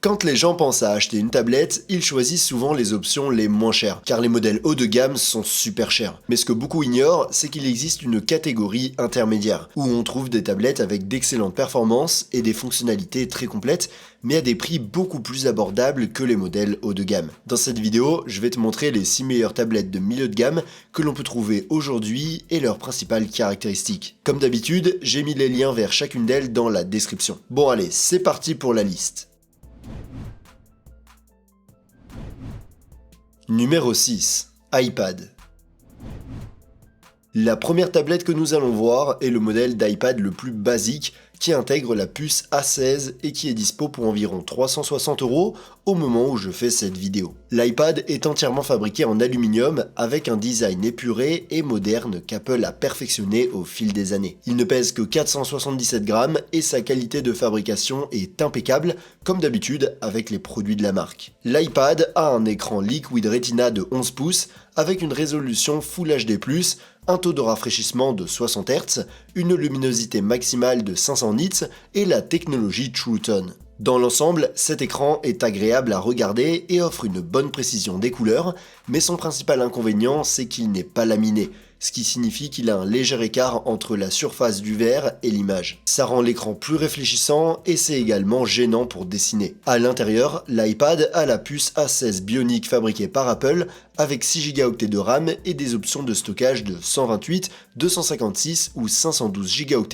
Quand les gens pensent à acheter une tablette, ils choisissent souvent les options les moins chères, car les modèles haut de gamme sont super chers. Mais ce que beaucoup ignorent, c'est qu'il existe une catégorie intermédiaire, où on trouve des tablettes avec d'excellentes performances et des fonctionnalités très complètes, mais à des prix beaucoup plus abordables que les modèles haut de gamme. Dans cette vidéo, je vais te montrer les 6 meilleures tablettes de milieu de gamme que l'on peut trouver aujourd'hui et leurs principales caractéristiques. Comme d'habitude, j'ai mis les liens vers chacune d'elles dans la description. Bon allez, c'est parti pour la liste. Numéro 6. iPad. La première tablette que nous allons voir est le modèle d'iPad le plus basique qui intègre la puce A16 et qui est dispo pour environ 360 € au moment où je fais cette vidéo. L'iPad est entièrement fabriqué en aluminium avec un design épuré et moderne qu'Apple a perfectionné au fil des années. Il ne pèse que 477 grammes et sa qualité de fabrication est impeccable comme d'habitude avec les produits de la marque. L'iPad a un écran Liquid Retina de 11 pouces avec une résolution Full HD+, un taux de rafraîchissement de 60 Hz, une luminosité maximale de 500 nits et la technologie True Tone. Dans l'ensemble, cet écran est agréable à regarder et offre une bonne précision des couleurs, mais son principal inconvénient c'est qu'il n'est pas laminé, ce qui signifie qu'il a un léger écart entre la surface du verre et l'image. Ça rend l'écran plus réfléchissant et c'est également gênant pour dessiner. À l'intérieur, l'iPad a la puce A16 Bionic fabriquée par Apple avec 6 Go de RAM et des options de stockage de 128, 256 ou 512 Go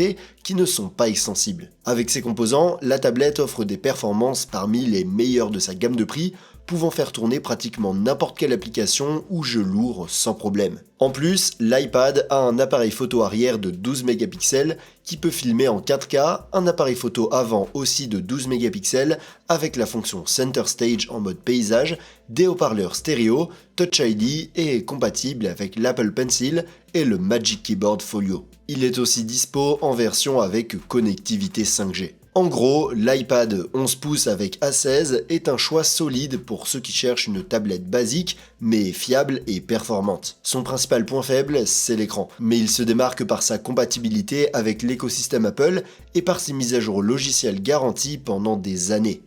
qui ne sont pas extensibles. Avec ces composants, la tablette offre des performances parmi les meilleures de sa gamme de prix, pouvant faire tourner pratiquement n'importe quelle application ou jeu lourd sans problème. En plus, l'iPad a un appareil photo arrière de 12 mégapixels qui peut filmer en 4K, un appareil photo avant aussi de 12 mégapixels avec la fonction Center Stage en mode paysage, des haut-parleurs stéréo, Touch ID et est compatible avec l'Apple Pencil et le Magic Keyboard Folio. Il est aussi dispo en version avec connectivité 5G. En gros, l'iPad 11 pouces avec A16 est un choix solide pour ceux qui cherchent une tablette basique, mais fiable et performante. Son principal point faible, c'est l'écran, mais il se démarque par sa compatibilité avec l'écosystème Apple et par ses mises à jour logicielles garanties pendant des années.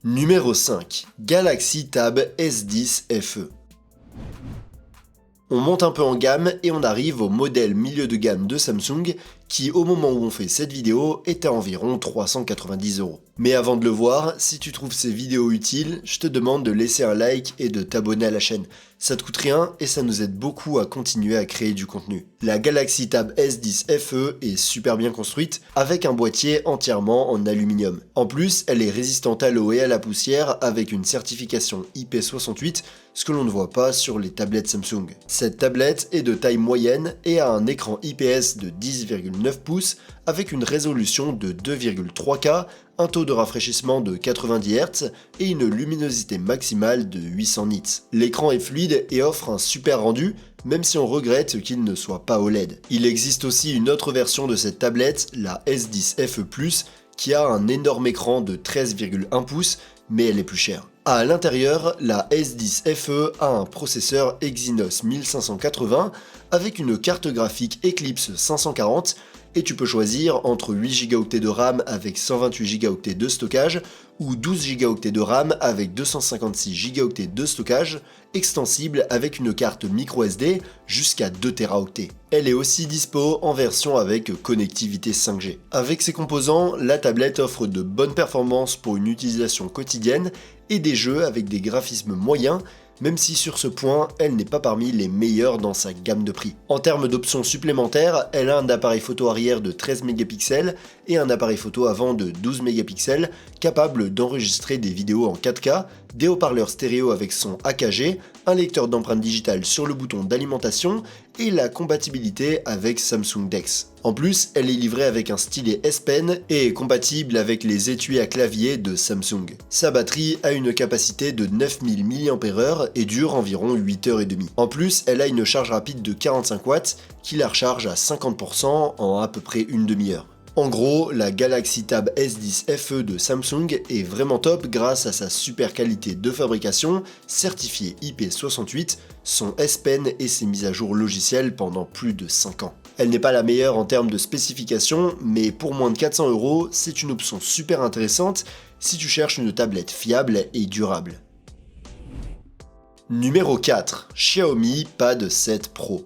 Numéro 5. Galaxy Tab S10 FE. On monte un peu en gamme et on arrive au modèle milieu de gamme de Samsung qui, au moment où on fait cette vidéo, est à environ 390 €. Mais avant de le voir, si tu trouves ces vidéos utiles, je te demande de laisser un like et de t'abonner à la chaîne. Ça te coûte rien et ça nous aide beaucoup à continuer à créer du contenu. La Galaxy Tab S10 FE est super bien construite avec un boîtier entièrement en aluminium. En plus, elle est résistante à l'eau et à la poussière avec une certification IP68, ce que l'on ne voit pas sur les tablettes Samsung. Cette tablette est de taille moyenne et a un écran IPS de 10,9 pouces avec une résolution de 2,3K, un taux de rafraîchissement de 90 Hz et une luminosité maximale de 800 nits. L'écran est fluide et offre un super rendu, même si on regrette qu'il ne soit pas OLED. Il existe aussi une autre version de cette tablette, la S10 FE+, qui a un énorme écran de 13,1 pouces, mais elle est plus chère. À l'intérieur, la S10 FE a un processeur Exynos 1580 avec une carte graphique Eclipse 540 et tu peux choisir entre 8 Go de RAM avec 128 Go de stockage ou 12 Go de RAM avec 256 Go de stockage, extensible avec une carte microSD jusqu'à 2 Teraoctets. Elle est aussi dispo en version avec connectivité 5G. Avec ces composants, la tablette offre de bonnes performances pour une utilisation quotidienne et des jeux avec des graphismes moyens, même si sur ce point, elle n'est pas parmi les meilleures dans sa gamme de prix. En termes d'options supplémentaires, elle a un appareil photo arrière de 13 mégapixels et un appareil photo avant de 12 mégapixels, capable d'enregistrer des vidéos en 4K, des haut-parleurs stéréo avec son AKG, un lecteur d'empreintes digitales sur le bouton d'alimentation et la compatibilité avec Samsung DeX. En plus, elle est livrée avec un stylet S Pen et est compatible avec les étuis à clavier de Samsung. Sa batterie a une capacité de 9000 mAh et dure environ 8h30. En plus, elle a une charge rapide de 45 watts qui la recharge à 50% en à peu près une demi-heure. En gros, la Galaxy Tab S10 FE de Samsung est vraiment top grâce à sa super qualité de fabrication, certifiée IP68, son S Pen et ses mises à jour logicielles pendant plus de 5 ans. Elle n'est pas la meilleure en termes de spécifications, mais pour moins de 400 €, c'est une option super intéressante si tu cherches une tablette fiable et durable. Numéro 4. Xiaomi Pad 7 Pro.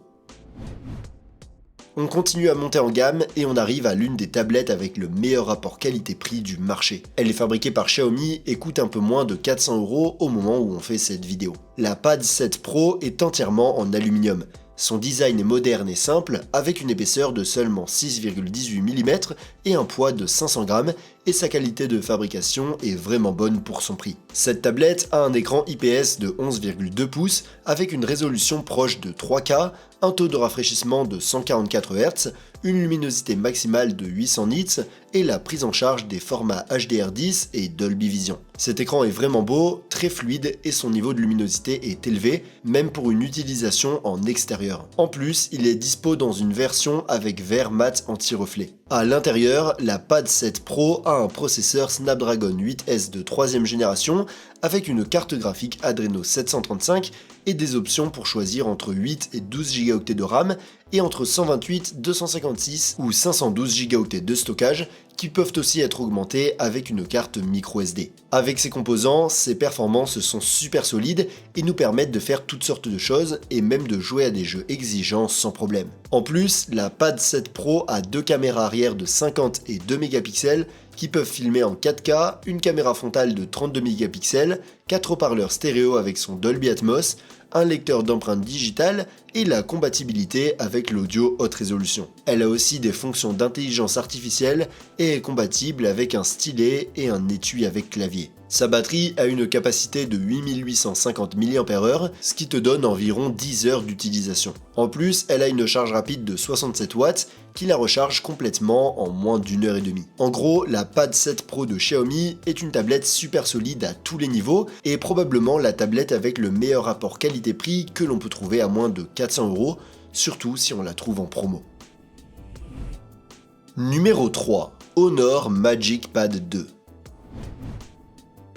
On continue à monter en gamme et on arrive à l'une des tablettes avec le meilleur rapport qualité-prix du marché. Elle est fabriquée par Xiaomi et coûte un peu moins de 400 € au moment où on fait cette vidéo. La Pad 7 Pro est entièrement en aluminium. Son design est moderne et simple, avec une épaisseur de seulement 6,18 mm et un poids de 500 g, et sa qualité de fabrication est vraiment bonne pour son prix. Cette tablette a un écran IPS de 11,2 pouces avec une résolution proche de 3K, un taux de rafraîchissement de 144 Hz, une luminosité maximale de 800 nits et la prise en charge des formats HDR10 et Dolby Vision. Cet écran est vraiment beau, très fluide et son niveau de luminosité est élevé, même pour une utilisation en extérieur. En plus, il est dispo dans une version avec verre mat anti-reflet. À l'intérieur, la Pad 7 Pro a un processeur Snapdragon 8S de 3ème génération avec une carte graphique Adreno 735 et des options pour choisir entre 8 et 12 Go de RAM et entre 128, 256 ou 512 Go de stockage qui peuvent aussi être augmentés avec une carte microSD. Avec ces composants, ces performances sont super solides et nous permettent de faire toutes sortes de choses et même de jouer à des jeux exigeants sans problème. En plus, la Pad 7 Pro a deux caméras arrière de 50 et 2 mégapixels qui peuvent filmer en 4K, une caméra frontale de 32 mégapixels, 4 haut-parleurs stéréo avec son Dolby Atmos, un lecteur d'empreintes digitales et la compatibilité avec l'audio haute résolution. Elle a aussi des fonctions d'intelligence artificielle et est compatible avec un stylet et un étui avec clavier. Sa batterie a une capacité de 8850 mAh, ce qui te donne environ 10 heures d'utilisation. En plus, elle a une charge rapide de 67 watts qui la recharge complètement en moins d'une heure et demie. En gros, la Pad 7 Pro de Xiaomi est une tablette super solide à tous les niveaux et probablement la tablette avec le meilleur rapport qualité-prix que l'on peut trouver à moins de 400 €, surtout si on la trouve en promo. Numéro 3. Honor Magic Pad 2.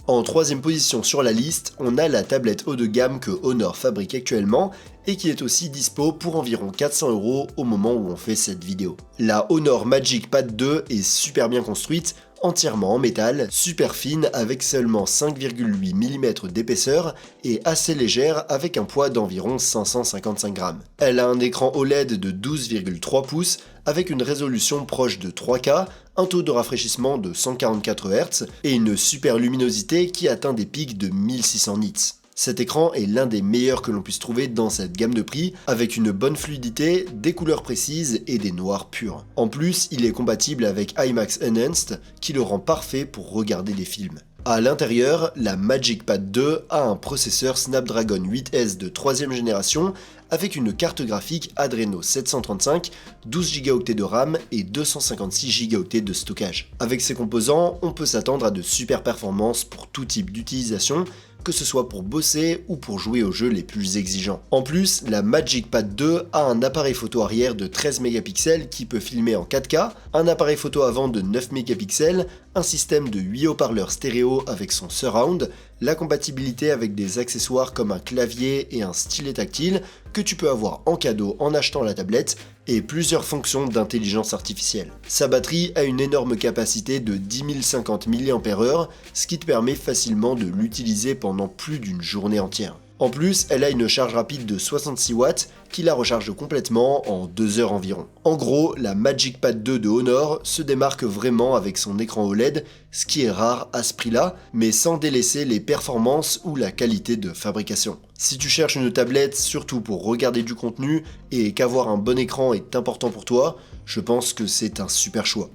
En troisième position sur la liste, on a la tablette haut de gamme que Honor fabrique actuellement et qui est aussi dispo pour environ 400 € au moment où on fait cette vidéo. La Honor Magic Pad 2 est super bien construite, entièrement en métal, super fine avec seulement 5,8 mm d'épaisseur et assez légère avec un poids d'environ 555 g. Elle a un écran OLED de 12,3 pouces avec une résolution proche de 3K, un taux de rafraîchissement de 144 Hz et une super luminosité qui atteint des pics de 1600 nits. Cet écran est l'un des meilleurs que l'on puisse trouver dans cette gamme de prix, avec une bonne fluidité, des couleurs précises et des noirs purs. En plus, il est compatible avec IMAX Enhanced, qui le rend parfait pour regarder des films. À l'intérieur, la Magic Pad 2 a un processeur Snapdragon 8S de 3ème génération avec une carte graphique Adreno 735, 12 Go de RAM et 256 Go de stockage. Avec ces composants, on peut s'attendre à de super performances pour tout type d'utilisation, que ce soit pour bosser ou pour jouer aux jeux les plus exigeants. En plus, la Magic Pad 2 a un appareil photo arrière de 13 mégapixels qui peut filmer en 4K, un appareil photo avant de 9 mégapixels, un système de 8 haut-parleurs stéréo avec son surround, la compatibilité avec des accessoires comme un clavier et un stylet tactile que tu peux avoir en cadeau en achetant la tablette, et plusieurs fonctions d'intelligence artificielle. Sa batterie a une énorme capacité de 10 050 mAh, ce qui te permet facilement de l'utiliser pendant plus d'une journée entière. En plus, elle a une charge rapide de 66 watts qui la recharge complètement en 2 heures environ. En gros, la Magic Pad 2 de Honor se démarque vraiment avec son écran OLED, ce qui est rare à ce prix-là, mais sans délaisser les performances ou la qualité de fabrication. Si tu cherches une tablette surtout pour regarder du contenu et qu'avoir un bon écran est important pour toi, je pense que c'est un super choix.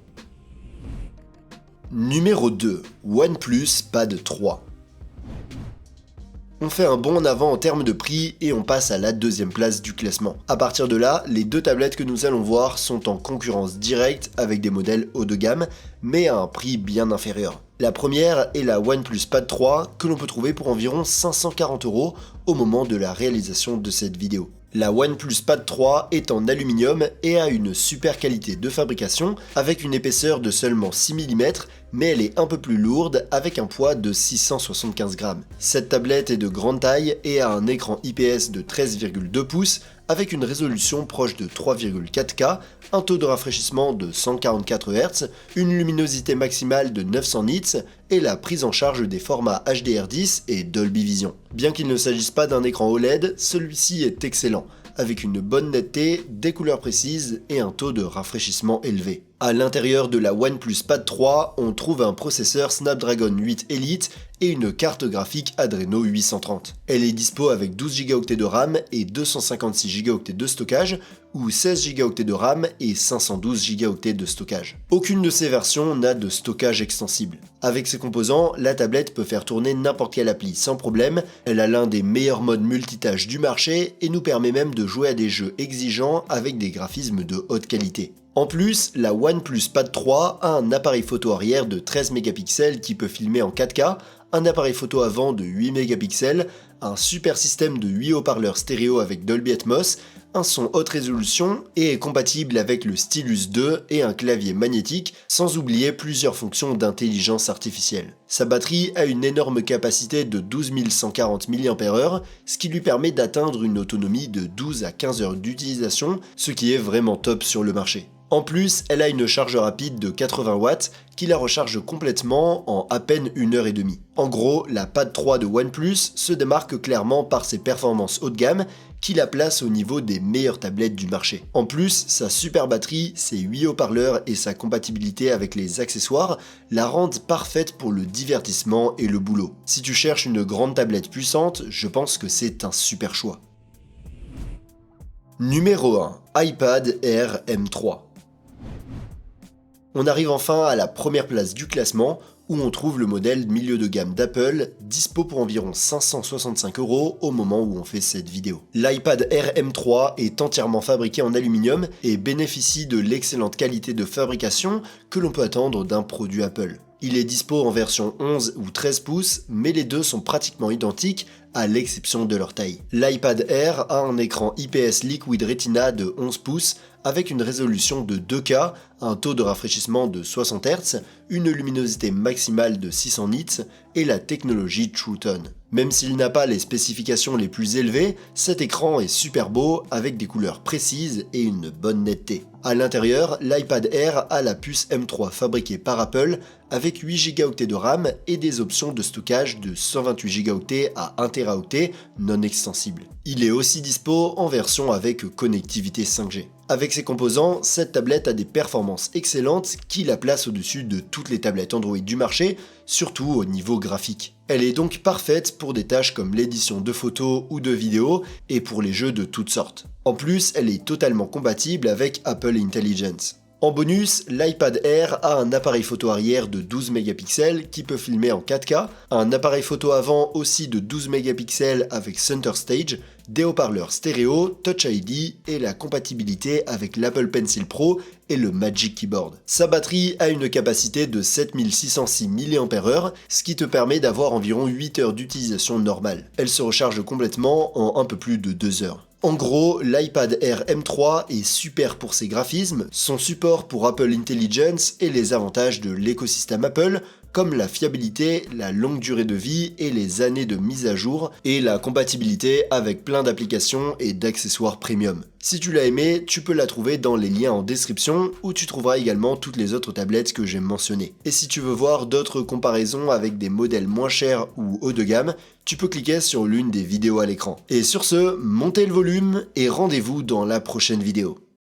Numéro 2. OnePlus Pad 3. On fait un bond en avant en termes de prix et on passe à la deuxième place du classement. À partir de là, les deux tablettes que nous allons voir sont en concurrence directe avec des modèles haut de gamme, mais à un prix bien inférieur. La première est la OnePlus Pad 3 que l'on peut trouver pour environ 540 € au moment de la réalisation de cette vidéo. La OnePlus Pad 3 est en aluminium et a une super qualité de fabrication avec une épaisseur de seulement 6 mm mais elle est un peu plus lourde avec un poids de 675 grammes. Cette tablette est de grande taille et a un écran IPS de 13,2 pouces avec une résolution proche de 3,4K, un taux de rafraîchissement de 144 Hz, une luminosité maximale de 900 nits et la prise en charge des formats HDR10 et Dolby Vision. Bien qu'il ne s'agisse pas d'un écran OLED, celui-ci est excellent, avec une bonne netteté, des couleurs précises et un taux de rafraîchissement élevé. À l'intérieur de la OnePlus Pad 3, on trouve un processeur Snapdragon 8 Elite et une carte graphique Adreno 830. Elle est dispo avec 12 Go de RAM et 256 Go de stockage, ou 16 Go de RAM et 512 Go de stockage. Aucune de ces versions n'a de stockage extensible. Avec ses composants, la tablette peut faire tourner n'importe quelle appli sans problème, elle a l'un des meilleurs modes multitâches du marché et nous permet même de jouer à des jeux exigeants avec des graphismes de haute qualité. En plus, la OnePlus Pad 3 a un appareil photo arrière de 13 mégapixels qui peut filmer en 4K, un appareil photo avant de 8 mégapixels, un super système de 8 haut-parleurs stéréo avec Dolby Atmos, un son haute résolution et est compatible avec le Stylus 2 et un clavier magnétique, sans oublier plusieurs fonctions d'intelligence artificielle. Sa batterie a une énorme capacité de 12 140 mAh, ce qui lui permet d'atteindre une autonomie de 12 à 15 heures d'utilisation, ce qui est vraiment top sur le marché. En plus, elle a une charge rapide de 80 watts qui la recharge complètement en à peine 1h30. En gros, la Pad 3 de OnePlus se démarque clairement par ses performances haut de gamme qui la placent au niveau des meilleures tablettes du marché. En plus, sa super batterie, ses 8 haut-parleurs et sa compatibilité avec les accessoires la rendent parfaite pour le divertissement et le boulot. Si tu cherches une grande tablette puissante, je pense que c'est un super choix. Numéro 1. iPad Air M3. On arrive enfin à la première place du classement où on trouve le modèle milieu de gamme d'Apple, dispo pour environ 565 € au moment où on fait cette vidéo. L'iPad Air M3 est entièrement fabriqué en aluminium et bénéficie de l'excellente qualité de fabrication que l'on peut attendre d'un produit Apple. Il est dispo en version 11 ou 13 pouces, mais les deux sont pratiquement identiques à l'exception de leur taille. L'iPad Air a un écran IPS Liquid Retina de 11 pouces avec une résolution de 2K, un taux de rafraîchissement de 60 Hz, une luminosité maximale de 600 nits et la technologie True Tone. Même s'il n'a pas les spécifications les plus élevées, cet écran est super beau avec des couleurs précises et une bonne netteté. À l'intérieur, l'iPad Air a la puce M3 fabriquée par Apple avec 8 Go de RAM et des options de stockage de 128 Go à 1 TB non extensibles. Il est aussi dispo en version avec connectivité 5G. Avec ses composants, cette tablette a des performances excellentes qui la placent au-dessus de toutes les tablettes Android du marché, surtout au niveau graphique. Elle est donc parfaite pour des tâches comme l'édition de photos ou de vidéos et pour les jeux de toutes sortes. En plus, elle est totalement compatible avec Apple Intelligence. En bonus, l'iPad Air a un appareil photo arrière de 12 mégapixels qui peut filmer en 4K, un appareil photo avant aussi de 12 mégapixels avec Center Stage, des haut-parleurs stéréo, Touch ID et la compatibilité avec l'Apple Pencil Pro et le Magic Keyboard. Sa batterie a une capacité de 7606 mAh, ce qui te permet d'avoir environ 8 heures d'utilisation normale. Elle se recharge complètement en un peu plus de 2 heures. En gros, l'iPad Air M3 est super pour ses graphismes, son support pour Apple Intelligence et les avantages de l'écosystème Apple, comme la fiabilité, la longue durée de vie et les années de mise à jour, et la compatibilité avec plein d'applications et d'accessoires premium. Si tu l'as aimé, tu peux la trouver dans les liens en description, où tu trouveras également toutes les autres tablettes que j'ai mentionnées. Et si tu veux voir d'autres comparaisons avec des modèles moins chers ou haut de gamme, tu peux cliquer sur l'une des vidéos à l'écran. Et sur ce, montez le volume et rendez-vous dans la prochaine vidéo.